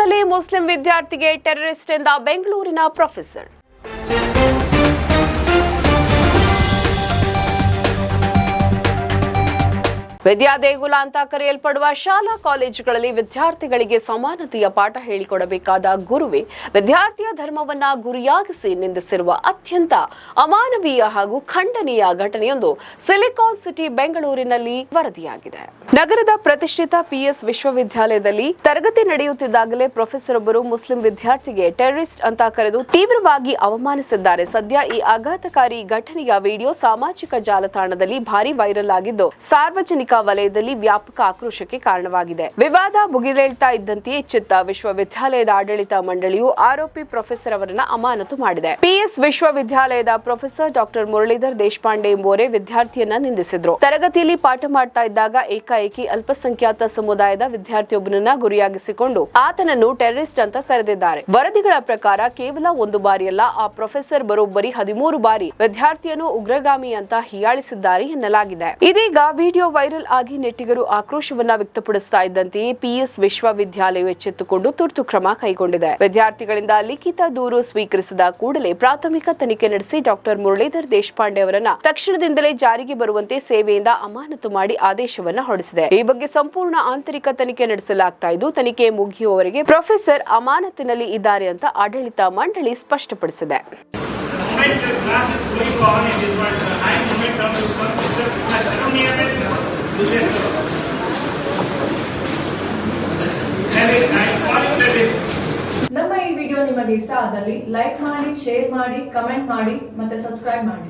ಮೈಸೂರಿನಲ್ಲಿ ಮುಸ್ಲಿಂ ವಿದ್ಯಾರ್ಥಿಗೆ ಟೆರರಿಸ್ಟ್ ಎಂದ ಬೆಂಗಳೂರಿನ ಪ್ರೊಫೆಸರ್. ವಿದ್ಯಾ ದೇಗುಲ ಅಂತ ಕರೆಯಲ್ಪಡುವ ಶಾಲಾ ಕಾಲೇಜುಗಳಲ್ಲಿ ವಿದ್ಯಾರ್ಥಿಗಳಿಗೆ ಸಮಾನತೆಯ ಪಾಠ ಹೇಳಿಕೊಡಬೇಕಾದ ಗುರುವೇ ವಿದ್ಯಾರ್ಥಿಯ ಧರ್ಮವನ್ನ ಗುರಿಯಾಗಿಸಿ ನಿಂದಿಸಿರುವ ಅತ್ಯಂತ ಅಮಾನವೀಯ ಹಾಗೂ ಖಂಡನೀಯ ಘಟನೆಯೊಂದು ಸಿಲಿಕಾನ್ ಸಿಟಿ ಬೆಂಗಳೂರಿನಲ್ಲಿ ವರದಿಯಾಗಿದೆ. ನಗರದ ಪ್ರತಿಷ್ಠಿತ ಪಿಎಸ್ ವಿಶ್ವವಿದ್ಯಾಲಯದಲ್ಲಿ ತರಗತಿ ನಡೆಯುತ್ತಿದ್ದಾಗಲೇ ಪ್ರೊಫೆಸರ್ ಒಬ್ಬರು ಮುಸ್ಲಿಂ ವಿದ್ಯಾರ್ಥಿಗೆ ಟೆರರಿಸ್ಟ್ ಅಂತ ಕರೆದು ತೀವ್ರವಾಗಿ ಅವಮಾನಿಸಿದ್ದಾರೆ. ಸದ್ಯ ಈ ಆಘಾತಕಾರಿ ಘಟನೆಯ ವಿಡಿಯೋ ಸಾಮಾಜಿಕ ಜಾಲತಾಣದಲ್ಲಿ ಭಾರಿ ವೈರಲ್ ಆಗಿದ್ದು ಸಾರ್ವಜನಿಕ ವಲಯದಲ್ಲಿ ವ್ಯಾಪಕ ಆಕ್ರೋಶಕ್ಕೆ ಕಾರಣವಾಗಿದೆ. ವಿವಾದ ಮುಗಿಲೇಳ್ತಾ ಇದ್ದಂತೆಯೇ ಚಿತ್ತ ವಿಶ್ವವಿದ್ಯಾಲಯದ ಆಡಳಿತ ಮಂಡಳಿಯು ಆರೋಪಿ ಪ್ರೊಫೆಸರ್ ಅವರನ್ನ ಅಮಾನತು ಮಾಡಿದೆ. ಪಿಎಸ್ ವಿಶ್ವವಿದ್ಯಾಲಯದ ಪ್ರೊಫೆಸರ್ ಡಾಕ್ಟರ್ ಮುರಳೀಧರ್ ದೇಶಪಾಂಡೆ ಎಂಬುವರೇ ವಿದ್ಯಾರ್ಥಿಯನ್ನ ನಿಂದಿಸಿದ್ರು. ತರಗತಿಯಲ್ಲಿ ಪಾಠ ಮಾಡ್ತಾ ಇದ್ದಾಗ ಏಕಾಏಕಿ ಅಲ್ಪಸಂಖ್ಯಾತ ಸಮುದಾಯದ ವಿದ್ಯಾರ್ಥಿಯೊಬ್ಬನನ್ನ ಗುರಿಯಾಗಿಸಿಕೊಂಡು ಆತನನ್ನು ಟೆರರಿಸ್ಟ್ ಅಂತ ಕರೆದಿದ್ದಾರೆ. ವರದಿಗಳ ಪ್ರಕಾರ ಕೇವಲ ಒಂದು ಬಾರಿಯಲ್ಲ, ಆ ಪ್ರೊಫೆಸರ್ ಬರೋಬ್ಬರಿ 13 ಬಾರಿ ವಿದ್ಯಾರ್ಥಿಯನ್ನು ಉಗ್ರಗಾಮಿ ಅಂತ ಹೀಯಾಳಿಸಿದ್ದಾರೆ ಎನ್ನಲಾಗಿದೆ. ಇದೀಗ ವಿಡಿಯೋ ವೈರಲ್ ಆಗಿ ನೆಟ್ಟಿಗರು ಆಕ್ರೋಶವನ್ನ ವ್ಯಕ್ತಪಡಿಸ್ತಾ ಇದ್ದಂತೆಯೇ ಪಿಎಸ್ ವಿಶ್ವವಿದ್ಯಾಲಯ ಎಚ್ಚೆತ್ತುಕೊಂಡು ತುರ್ತು ಕ್ರಮ ಕೈಗೊಂಡಿದೆ. ವಿದ್ಯಾರ್ಥಿಗಳಿಂದ ಲಿಖಿತ ದೂರು ಸ್ವೀಕರಿಸಿದ ಕೂಡಲೇ ಪ್ರಾಥಮಿಕ ತನಿಖೆ ನಡೆಸಿ ಡಾಕ್ಟರ್ ಮುರಳೀಧರ್ ದೇಶಪಾಂಡೆ ಅವರನ್ನ ತಕ್ಷಣದಿಂದಲೇ ಜಾರಿಗೆ ಬರುವಂತೆ ಸೇವೆಯಿಂದ ಅಮಾನತು ಮಾಡಿ ಆದೇಶವನ್ನ ಹೊರಡಿಸಿದೆ. ಈ ಬಗ್ಗೆ ಸಂಪೂರ್ಣ ಆಂತರಿಕ ತನಿಖೆ ನಡೆಸಲಾಗ್ತಾ ಇದ್ದು ತನಿಖೆ ಮುಗಿಯುವವರೆಗೆ ಪ್ರೊಫೆಸರ್ ಅಮಾನತಿನಲ್ಲಿ ಇದ್ದಾರೆ ಅಂತ ಆಡಳಿತ ಮಂಡಳಿ ಸ್ಪಷ್ಟಪಡಿಸಿದೆ. ನಮ್ಮ ಈ ವಿಡಿಯೋ ನಿಮಗೆ ಇಷ್ಟ ಆದಲ್ಲಿ ಲೈಕ್ ಮಾಡಿ, ಶೇರ್ ಮಾಡಿ, ಕಮೆಂಟ್ ಮಾಡಿ ಮತ್ತೆ ಸಬ್ಸ್ಕ್ರೈಬ್ ಮಾಡಿ.